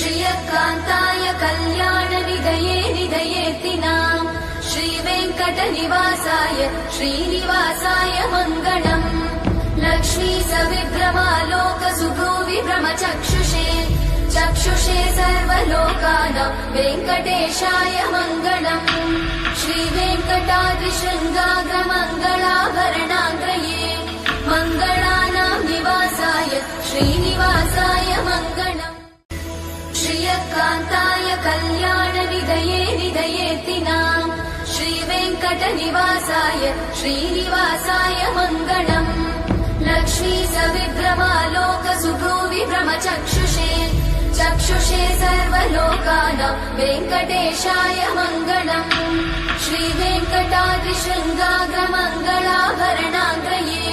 श्रियकान्ताय कल्याणनिधये निधयेतिनाम् श्रीवेङ्कटनिवासाय श्रीनिवासाय मङ्गलम् लक्ष्मी सविभ्रमालोकसुभ्रूविभ्रमचक्षुषे चक्षुषे सर्वलोकानां वेङ्कटेशाय मङ्गलम् श्रीवेङ्कटाद्रिशृङ्गाग्रमङ्गलाभरणाग्रये मङ्गलानां निवासाय श्रीनिवासाय मङ्गलम् श्रियकान्ताय कल्याणनिधये निधयेतिनाम् श्रीवेङ्कटनिवासाय श्रीनिवासाय मङ्गलम् लक्ष्मी सविभ्रमालोकसुभ्रूविभ्रमचक्षुषे चक्षुषे सर्वलोकानां वेङ्कटेशाय मङ्गलम् श्रीवेङ्कटाद्रिशृङ्गाग्रमङ्गलाभरणाग्रये